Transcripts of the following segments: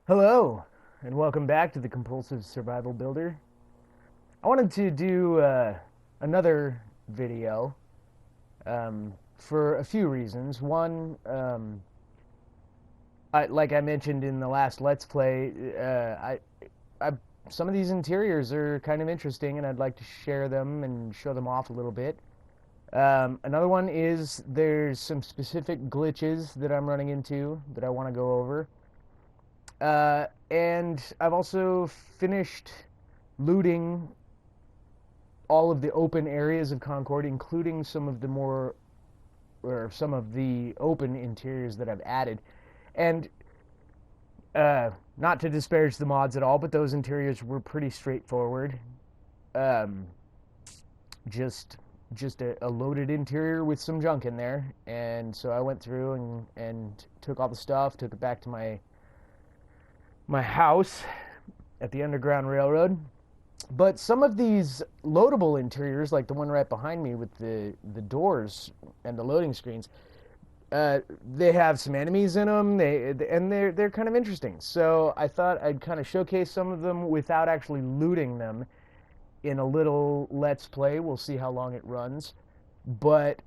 Hello, and welcome back to the Compulsive Survival Builder. I wanted to do another video for a few reasons. One, like I mentioned in the last Let's Play, some of these interiors are kind of interesting, and I'd like to share them and show them off a little bit. Another one is there's some specific glitches that I'm running into that I want to go over. And I've also finished looting all of the open areas of Concord, including some of the open interiors that I've added. And not to disparage the mods at all, but those interiors were pretty straightforward. Just a loaded interior with some junk in there. And so I went through and took all the stuff, took it back to my house at the Underground Railroad. But some of these loadable interiors, like the one right behind me with the doors and the loading screens, they have some enemies in them. They're kind of interesting. So I thought I'd kind of showcase some of them without actually looting them in a little Let's Play. We'll see how long it runs. But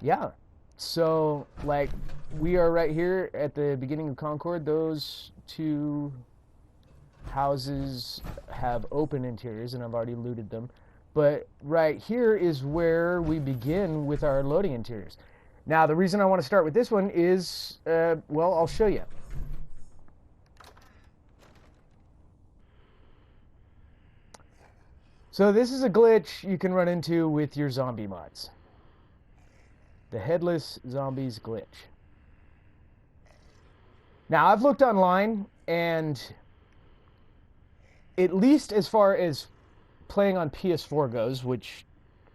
yeah. So, like, we are right here at the beginning of Concord. Those two houses have open interiors, and I've already looted them. But right here is where we begin with our loading interiors. Now, the reason I want to start with this one is, well, I'll show you. So this is a glitch you can run into with your zombie mods. The Headless Zombies glitch. Now, I've looked online, and at least as far as playing on PS4 goes, which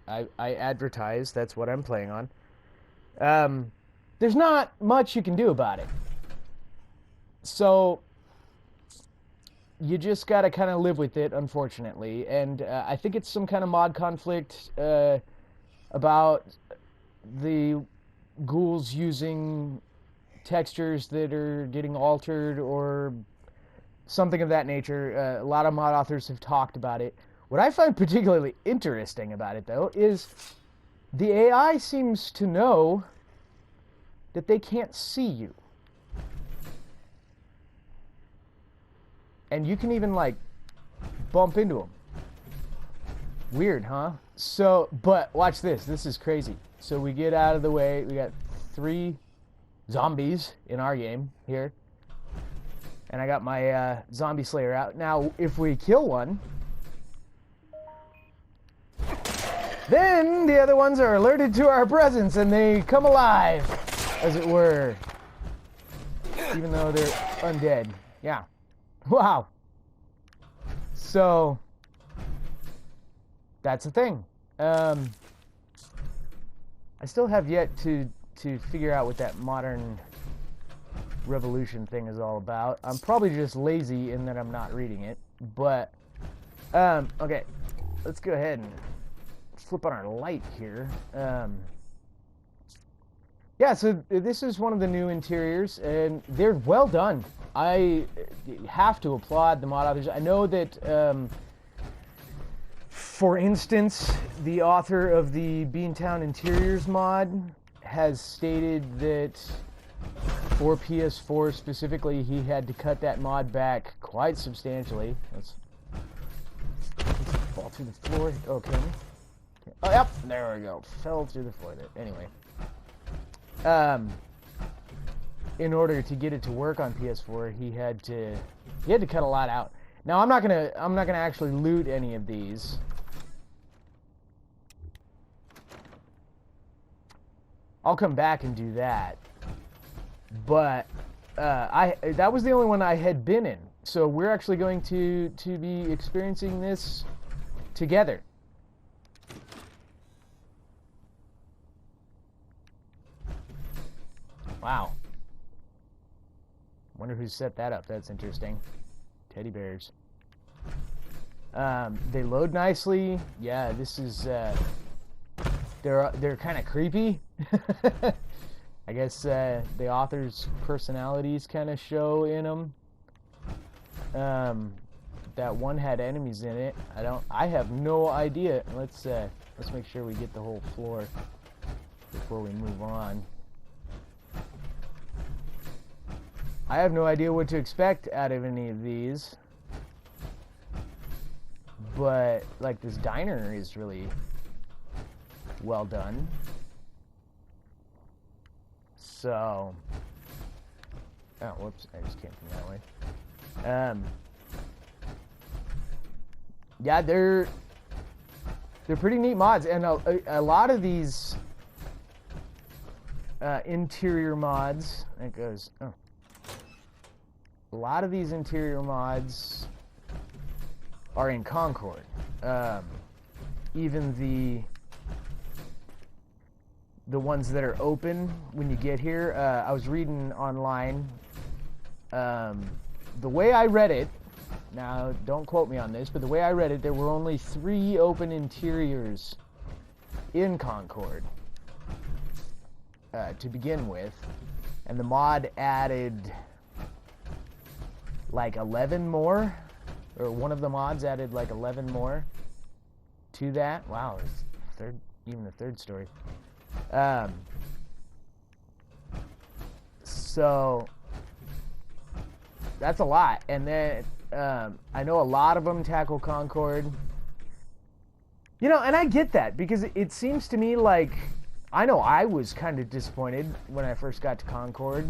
I advertise, that's what I'm playing on, there's not much you can do about it. So you just got to kind of live with it, unfortunately. And I think it's some kind of mod conflict about the ghouls using textures that are getting altered or something of that nature. A lot of mod authors have talked about it. What I find particularly interesting about it, though, is the AI seems to know that they can't see you. And you can even, like, bump into them. Weird, huh? So, but watch this. This is crazy. So we get out of the way. We got 3 zombies in our game here. And I got my zombie slayer out. Now, if we kill one, then the other ones are alerted to our presence and they come alive, as it were. Even though they're undead. Yeah. Wow. So that's the thing. I still have yet to figure out what that modern revolution thing is all about. I'm probably just lazy in that I'm not reading it. But, okay. Let's go ahead and flip on our light here. Yeah, so this is one of the new interiors, and they're well done. I have to applaud the mod authors. I know that, for instance, the author of the Beantown Interiors mod has stated that for PS4 specifically, he had to cut that mod back quite substantially. Let's fall through the floor. Okay. Oh, yep. There we go. Fell through the floor there. Anyway. In order to get it to work on PS4, he had to cut a lot out. Now, I'm not gonna actually loot any of these. I'll come back and do that. But that was the only one I had been in. So we're actually going to be experiencing this together. Wow. Wonder who set that up. That's interesting. Teddy bears. They load nicely. Yeah, this is they're kind of creepy. I guess the author's personalities kind of show in them. That one had enemies in it. I have no idea. Let's make sure we get the whole floor before we move on. I have no idea what to expect out of any of these. But, like, this diner is really well done. So... Oh, whoops. I just came from that way. Yeah, they're pretty neat mods. And a lot of these interior mods... It goes... Oh. A lot of these interior mods... are in Concord. Even the ones that are open when you get here. I was reading online. The way I read it, now don't quote me on this, but the way I read it, there were only 3 open interiors in Concord to begin with, and the mod added like 11 more. Or one of the mods added like 11 more to that. Wow, it's even the third story. So that's a lot. And then I know a lot of them tackle Concord. You know, and I get that because it seems to me like, I know I was kind of disappointed when I first got to Concord,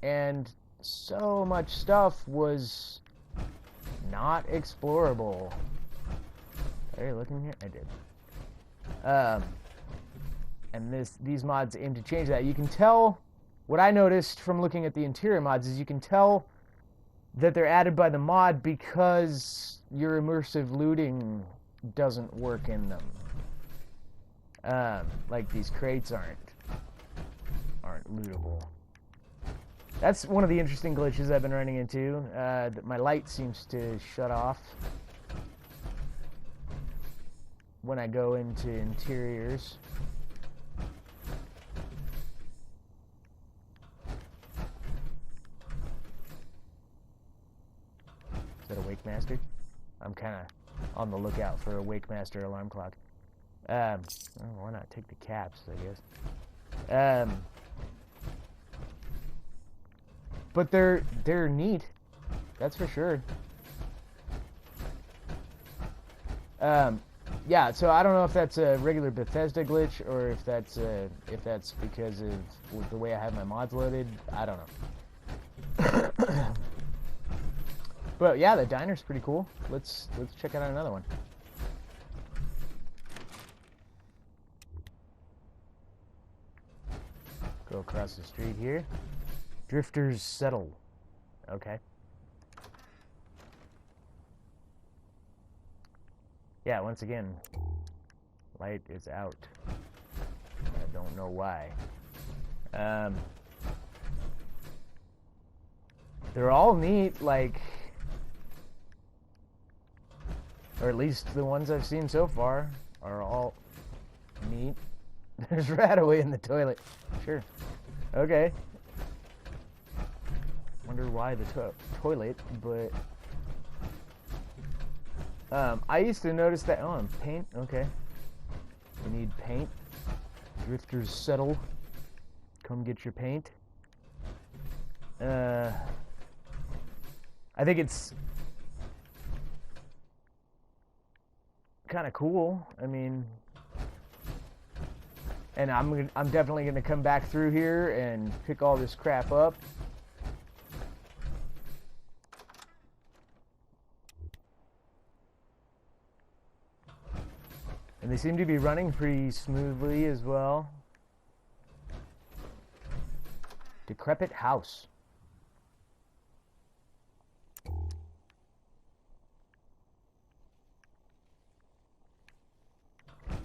and so much stuff was not explorable. Are you looking here? I did. And these mods aim to change that. You can tell, what I noticed from looking at the interior mods is you can tell that they're added by the mod because your immersive looting doesn't work in them. Like these crates aren't lootable. That's one of the interesting glitches I've been running into. That my light seems to shut off when I go into interiors. Is that a Wake Master? I'm kind of on the lookout for a Wake Master alarm clock. Well, why not take the caps, I guess. But they're neat, that's for sure. Yeah, so I don't know if that's a regular Bethesda glitch or if that's because of the way I have my mods loaded. I don't know. But yeah, the diner's pretty cool. Let's check out another one. Go across the street here. Drifters settle. Okay. Yeah, once again, light is out. I don't know why. They're all neat, like, or at least the ones I've seen so far are all neat. There's Rataway in the toilet. Sure. Okay. Wonder why the toilet, but I used to notice that. Oh, and paint. Okay, we need paint. Drifters settle. Come get your paint. I think it's kind of cool. I mean, and I'm definitely gonna come back through here and pick all this crap up. And they seem to be running pretty smoothly as well. Decrepit house.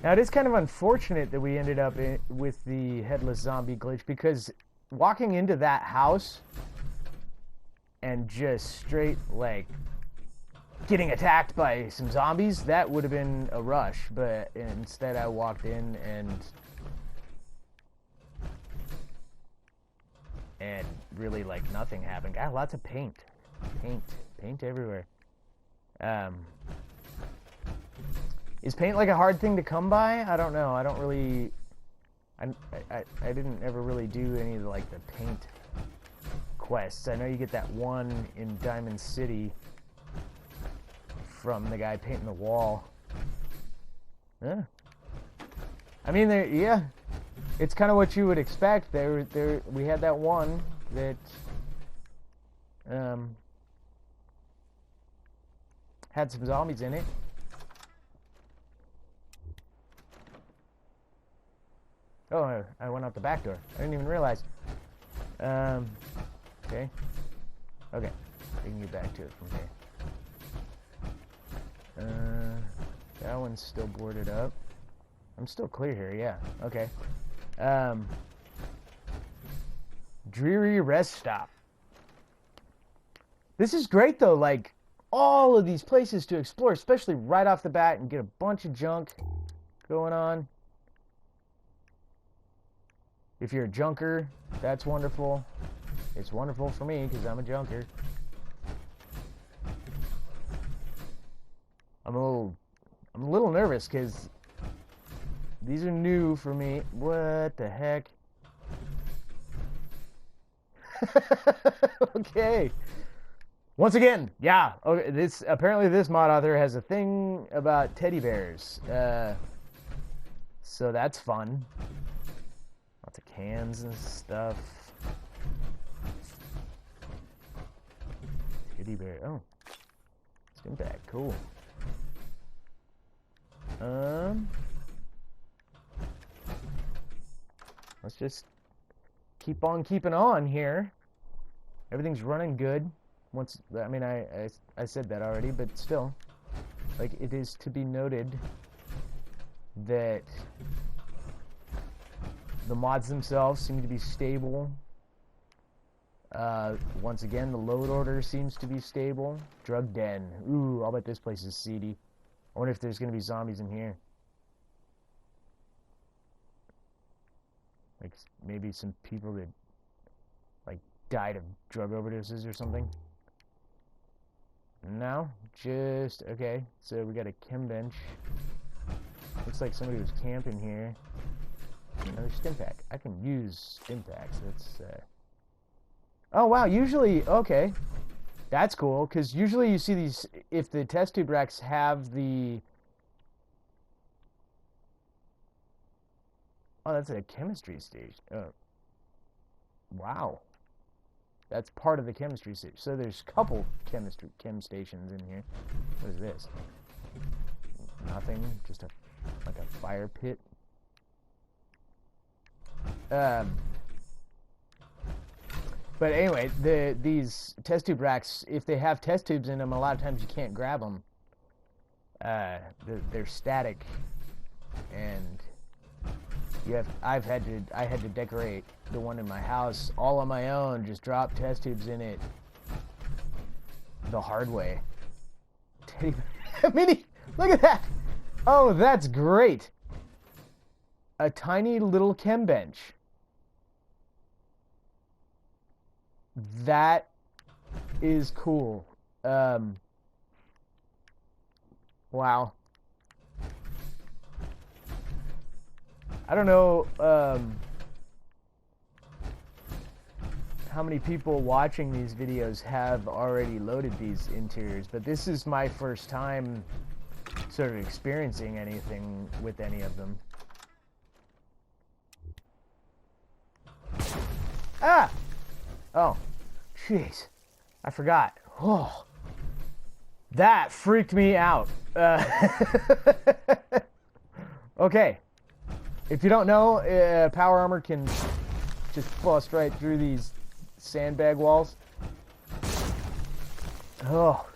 Now, it is kind of unfortunate that we ended up with the headless zombie glitch, because walking into that house and just straight, like, getting attacked by some zombies, that would have been a rush, but instead I walked in and and really like nothing happened. Got lots of paint everywhere. Is paint like a hard thing to come by? I don't know. I don't really. I didn't ever really do any of like the paint quests. I know you get that one in Diamond City from the guy painting the wall. Yeah. I mean, yeah, it's kind of what you would expect. We had that one that had some zombies in it. Oh, I went out the back door. I didn't even realize. Okay. Okay. We can get back to it from here. That one's still boarded up. I'm still clear here, yeah. Okay. Dreary rest stop. This is great, though. Like, all of these places to explore, especially right off the bat, and get a bunch of junk going on. If you're a junker, that's wonderful. It's wonderful for me because I'm a junker. I'm a little nervous because these are new for me. What the heck? Okay. Once again, yeah. Okay, apparently this mod author has a thing about teddy bears. So that's fun. Lots of cans and stuff. Teddy bear. Oh. Stim pack. Cool. Let's just keep on keeping on here. Everything's running good. I mean, I said that already, but still, like, it is to be noted that the mods themselves seem to be stable. Once again, the load order seems to be stable. Drug den. Ooh, I'll bet this place is seedy. I wonder if there's going to be zombies in here. Like, maybe some people that, like, died of drug overdoses or something. No, just, okay. So we got a chem bench. Looks like somebody was camping here. Another stim pack. I can use stim packs. That's, oh, wow. Usually, okay. That's cool, because usually you see these, if the test tube racks have the... Oh, that's a chemistry station. Oh. Wow. That's part of the chemistry station. So there's a couple chem stations in here. What is this? Nothing. Just like a fire pit. But anyway, these test tube racks, if they have test tubes in them, a lot of times you can't grab them. They're static, and I had to decorate the one in my house all on my own. Just drop test tubes in it the hard way. Mini, look at that! Oh, that's great. A tiny little chem bench. That is cool. Wow. I don't know how many people watching these videos have already loaded these interiors, but this is my first time sort of experiencing anything with any of them. Ah! Oh, jeez. I forgot. Oh, that freaked me out. Okay. If you don't know, power armor can just bust right through these sandbag walls. Oh.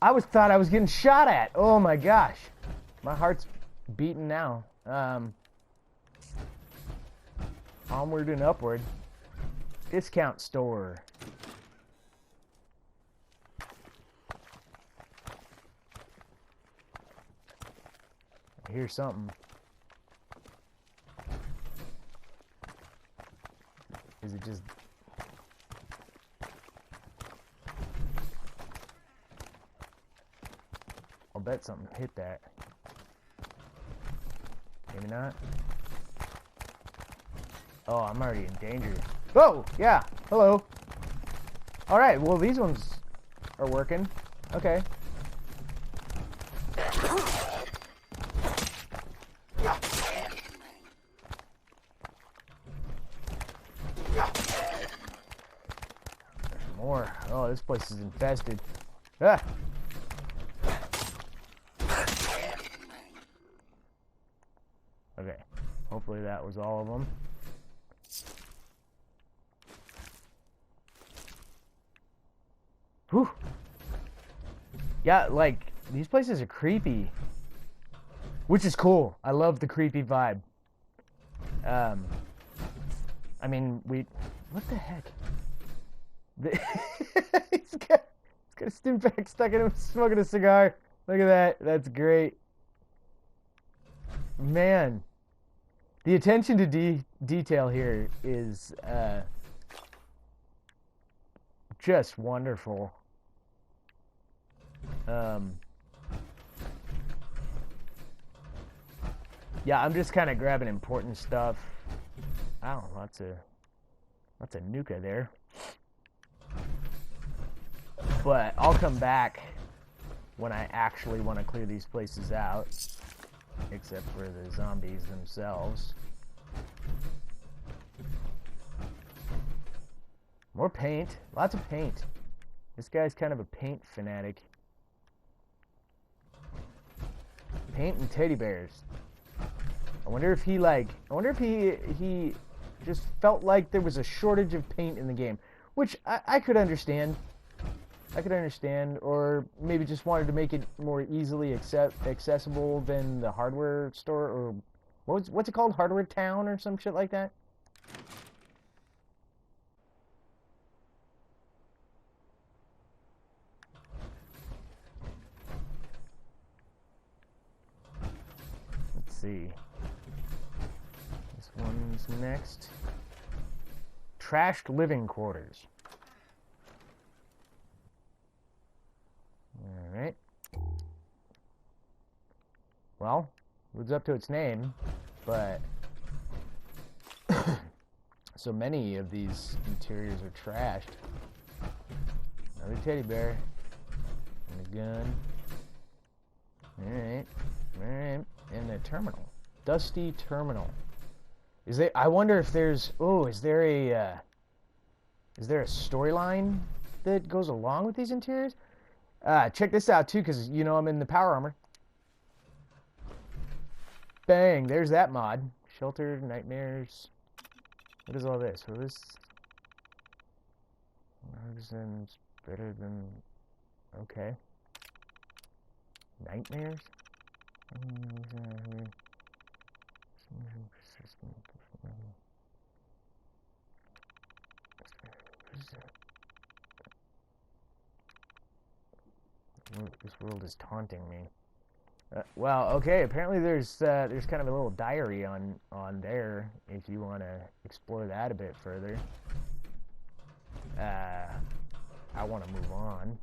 I thought I was getting shot at. Oh my gosh. My heart's beating now. Onward and upward. Discount store. I hear something. Is it just... I'll bet something hit that. Maybe not. Oh, I'm already in danger. Oh, yeah. Hello. All right. Well, these ones are working. Okay. There's more. Oh, this place is infested. Ah. Okay. Hopefully that was all of them. Whew. Yeah, like, these places are creepy. Which is cool. I love the creepy vibe. I mean, what the heck? He's got a stim pack stuck in him, smoking a cigar. Look at that. That's great. Man. The attention to detail here is just wonderful. Yeah, I'm just kind of grabbing important stuff. Wow, lots of nuka there. But I'll come back when I actually want to clear these places out, except for the zombies themselves. More paint. Lots of paint. This guy's kind of a paint fanatic. Paint and teddy bears. I wonder if he just felt like there was a shortage of paint in the game, which I could understand. I could understand, or maybe just wanted to make it more easily accessible than the hardware store, or what's it called? Hardware Town or some shit like that? Let's see. This one's next. Trashed living quarters. Alright. Well, lives up to its name, but so many of these interiors are trashed. Another teddy bear. And a gun. Alright. Alright. And a terminal. Dusty terminal. I wonder if there's... Oh, is there a storyline that goes along with these interiors? Check this out, too, because, you know, I'm in the power armor. Bang, there's that mod. Shelter, nightmares. What is all this? Well, this... Artisan's better than... Okay. Nightmares? This world is taunting me. Well, okay. Apparently, there's kind of a little diary on there if you want to explore that a bit further. I want to move on.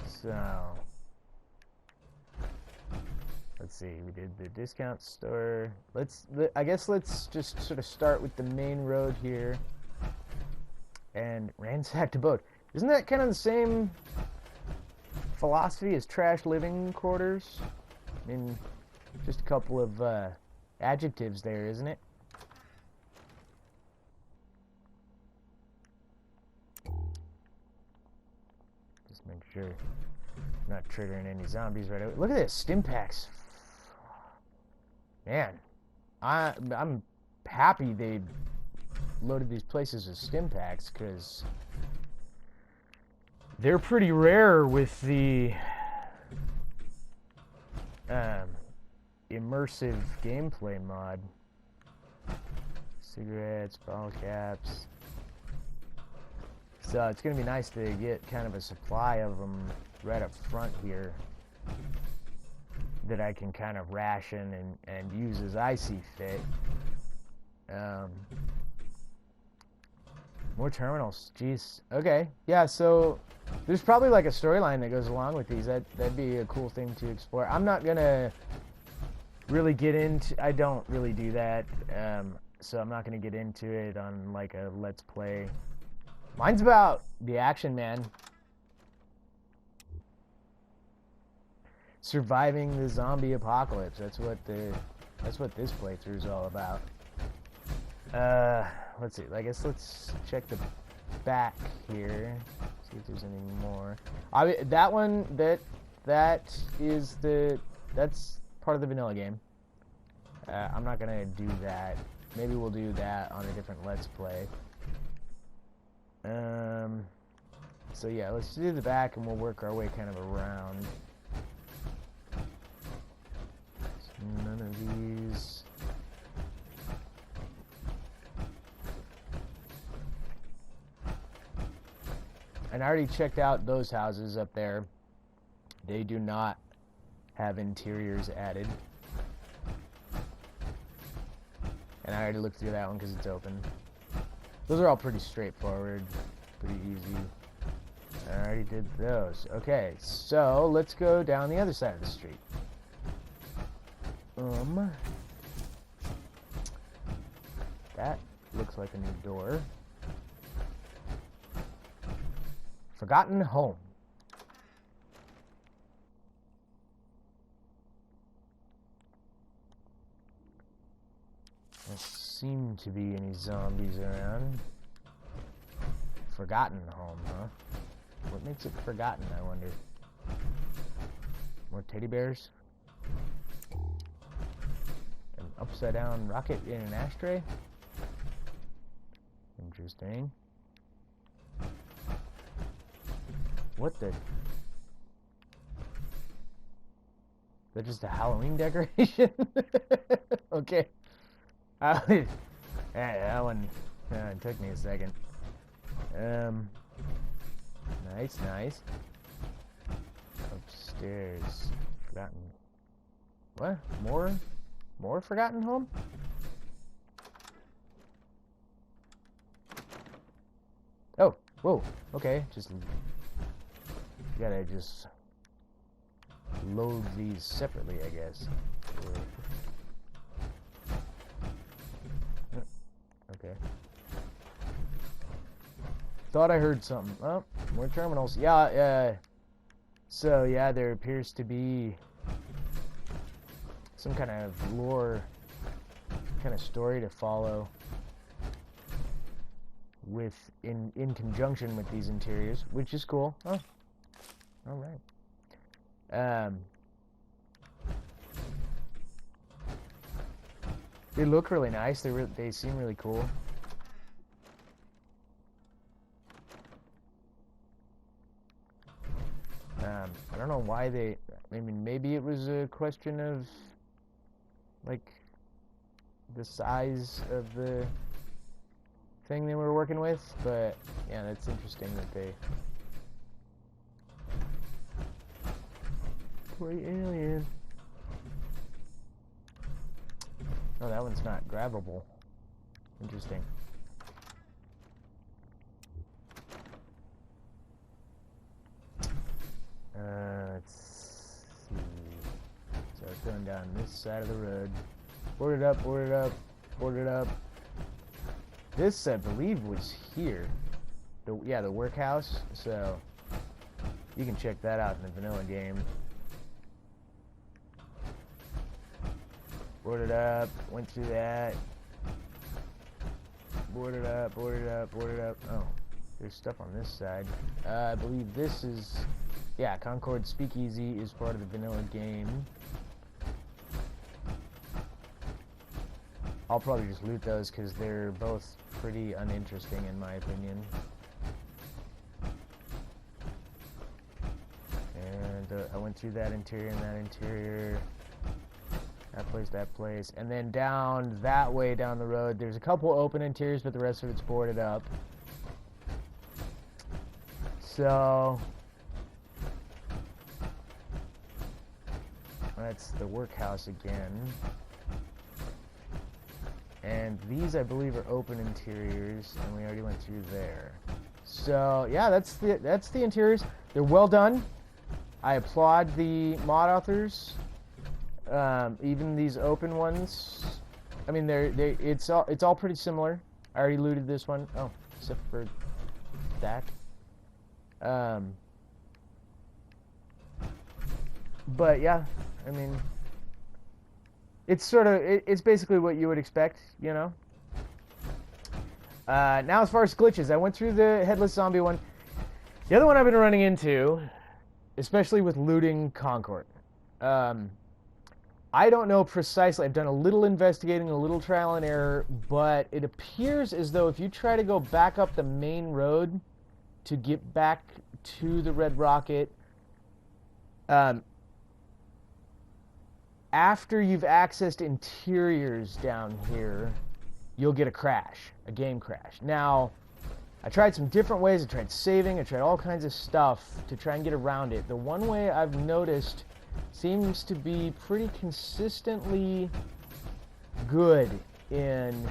So, let's see. We did the discount store. I guess let's just sort of start with the main road here and ransack the boat. Isn't that kind of the same philosophy as trash living quarters? I mean, just a couple of adjectives there, isn't it? Just make sure I'm not triggering any zombies right away. Look at this, stim packs. Man, I'm happy they loaded these places with stim packs, because they're pretty rare with the immersive gameplay mod. Cigarettes, bottle caps. So it's going to be nice to get kind of a supply of them right up front here. that I can kind of ration and use as I see fit. More terminals. Jeez. Okay. Yeah, so there's probably like a storyline that goes along with these. That'd be a cool thing to explore. I'm not gonna really get into... I don't really do that. So I'm not gonna get into it on like a let's play. Mine's about the action, man. Surviving the zombie apocalypse. That's what this playthrough is all about. Let's see. I guess let's check the back here. See if there's any more. That one that's part of the vanilla game. I'm not gonna do that. Maybe we'll do that on a different let's play. So yeah, let's do the back and we'll work our way kind of around. None of these. And I already checked out those houses up there. They do not have interiors added. And I already looked through that one because it's open. Those are all pretty straightforward, pretty easy. I already did those. Okay, so let's go down the other side of the street. That looks like a new door. Forgotten home. There seem to be any zombies around. Forgotten home, huh? What makes it forgotten, I wonder? More teddy bears? An upside down rocket in an ashtray? Interesting. What the? Is that just a Halloween decoration? Okay. That one it took me a second. Nice, nice. Upstairs. Forgotten. What? More forgotten home? Oh, whoa. Okay, just gotta just load these separately, I guess. Okay. Thought I heard something. Oh, more terminals. Yeah, so, yeah, there appears to be some kind of lore, kind of story to follow with, in conjunction with these interiors, which is cool. Oh, alright. They look really nice. They seem really cool. I don't know why they... I mean, maybe it was a question of, like, the size of the thing they were working with, but, yeah, that's interesting that they... Toy alien. Oh, that one's not grabbable. Interesting. Let's see. So it's going down this side of the road. Board it up, board it up, board it up. This, I believe, was here. Yeah, the workhouse. So you can check that out in the vanilla game. Boarded up, went through that. Boarded up, boarded up, boarded up. Oh, there's stuff on this side. I believe this is, yeah, Concord Speakeasy is part of the vanilla game. I'll probably just loot those because they're both pretty uninteresting in my opinion. And I went through that interior and that interior. That place, and then down that way down the road, there's a couple open interiors, but the rest of it's boarded up. So, That's the workhouse again. And these, I believe, are open interiors, and we already went through there. So, yeah, that's the interiors. They're well done. I applaud the mod authors. Even these open ones. I mean, it's all pretty similar. I already looted this one. Oh, except for that. But yeah, I mean, it's it's basically what you would expect, you know. Now, as far as glitches, I went through the headless zombie one. The other one I've been running into, especially with looting Concord. I don't know precisely. I've done a little investigating, a little trial and error, but it appears as though if you try to go back up the main road to get back to the Red Rocket, after you've accessed interiors down here, you'll get a crash, a game crash. Now, I tried some different ways. I tried saving. I tried all kinds of stuff to try and get around it. The one way I've noticed seems to be pretty consistently good in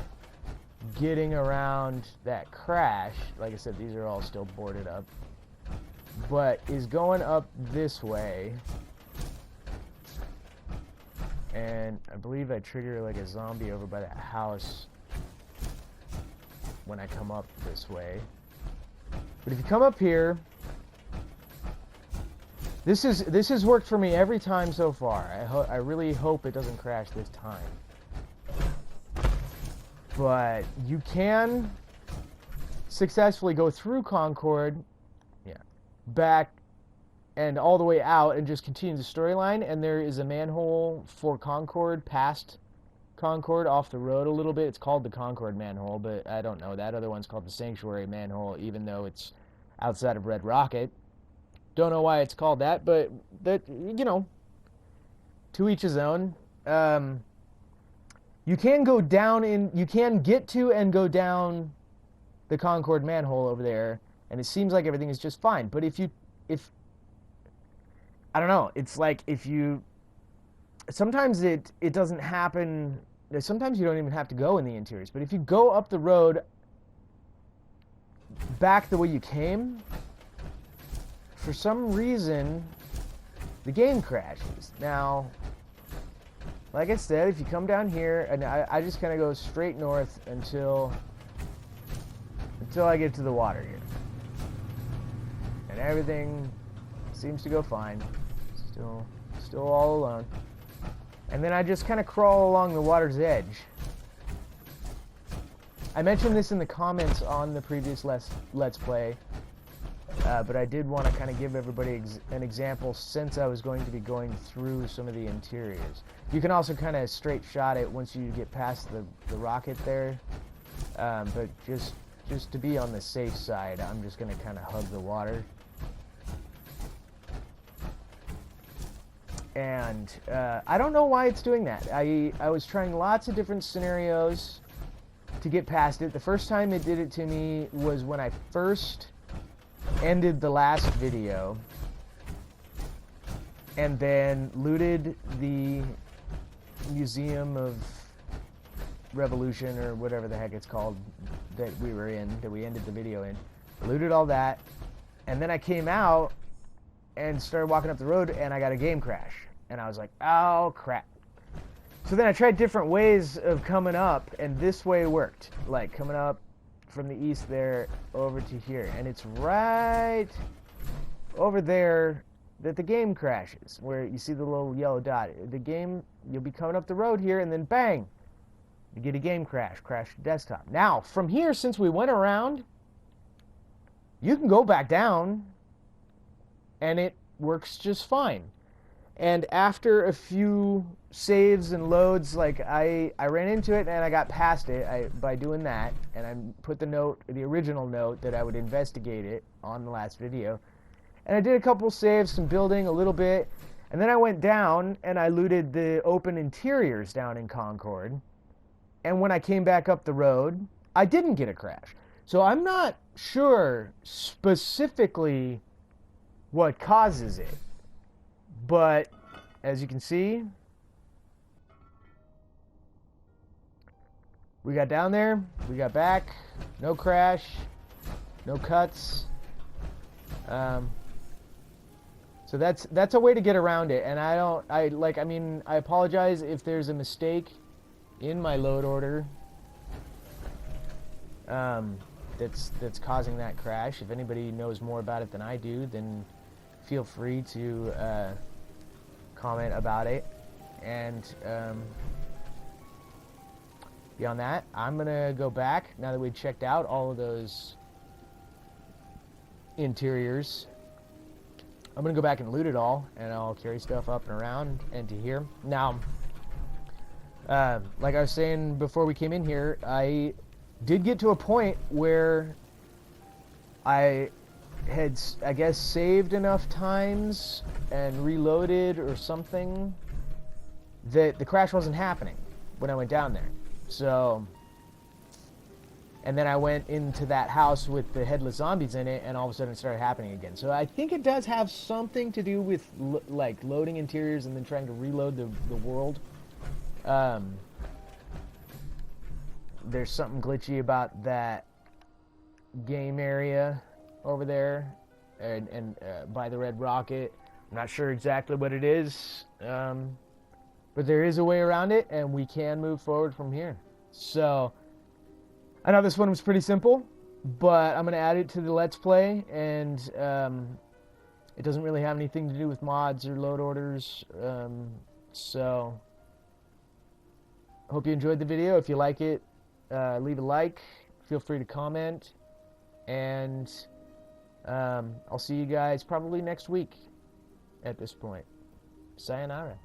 getting around that crash. Like I said, these are all still boarded up. But is going up this way. And I believe I trigger like a zombie over by that house when I come up this way. But if you come up here, this has worked for me every time so far. I really hope it doesn't crash this time. But you can successfully go through Concord, back and all the way out and just continue the storyline. And there is a manhole for Concord, past Concord, off the road a little bit. It's called the Concord manhole, but I don't know. That other one's called the Sanctuary manhole, even though it's outside of Red Rocket. Don't know why it's called that, but that, you know, to each his own. You can go down you can get to and go down the Concord manhole over there, and it seems like everything is just fine. But if I don't know, it's like sometimes it doesn't happen. Sometimes you don't even have to go in the interiors, but if you go up the road back the way you came, for some reason, the game crashes. Now, like I said, if you come down here, and I just kind of go straight north until I get to the water here. And everything seems to go fine. Still all alone. And then I just kind of crawl along the water's edge. I mentioned this in the comments on the previous Let's Play. But I did want to kind of give everybody an example, since I was going to be going through some of the interiors. You can also kind of straight shot it once you get past the rocket there. But just to be on the safe side, I'm just going to kind of hug the water. And I don't know why it's doing that. I was trying lots of different scenarios to get past it. The first time it did it to me was when I first ended the last video and then looted the Museum of Revolution, or whatever the heck it's called, that we ended the video in. Looted all that, and then I came out and started walking up the road, and I got a game crash, and I was like, oh crap. So then I tried different ways of coming up, and this way worked, like coming up from the east there over to here, and it's right over there that the game crashes, where you see the little yellow dot. The game, you'll be coming up the road here, and then bang, you get a game crash to desktop. Now, from here, since we went around, you can go back down, and it works just fine. And after a few saves and loads, like I ran into it and I got past it by doing that, and I put the original note that I would investigate it on the last video. And I did a couple saves, some building, a little bit, and then I went down and I looted the open interiors down in Concord. And when I came back up the road, I didn't get a crash. So I'm not sure specifically what causes it, but as you can see, we got down there, we got back, no crash, no cuts. So that's a way to get around it, and I apologize if there's a mistake in my load order that's causing that crash. If anybody knows more about it than I do, then feel free to comment about it. And beyond that, I'm gonna go back now that we checked out all of those interiors. I'm gonna go back and loot it all, and I'll carry stuff up and around and to here. Now, like I was saying before we came in here, I did get to a point where I had, I guess, saved enough times and reloaded or something that the crash wasn't happening when I went down there. So, and then I went into that house with the headless zombies in it, and all of a sudden it started happening again. So I think it does have something to do with like loading interiors and then trying to reload the world. There's something glitchy about that game area over there, and by the red rocket. I'm not sure exactly what it is, but there is a way around it, and we can move forward from here. So I know this one was pretty simple, but I'm going to add it to the Let's Play, and it doesn't really have anything to do with mods or load orders, so hope you enjoyed the video. If you like it, leave a like, feel free to comment, and I'll see you guys probably next week at this point. Sayonara.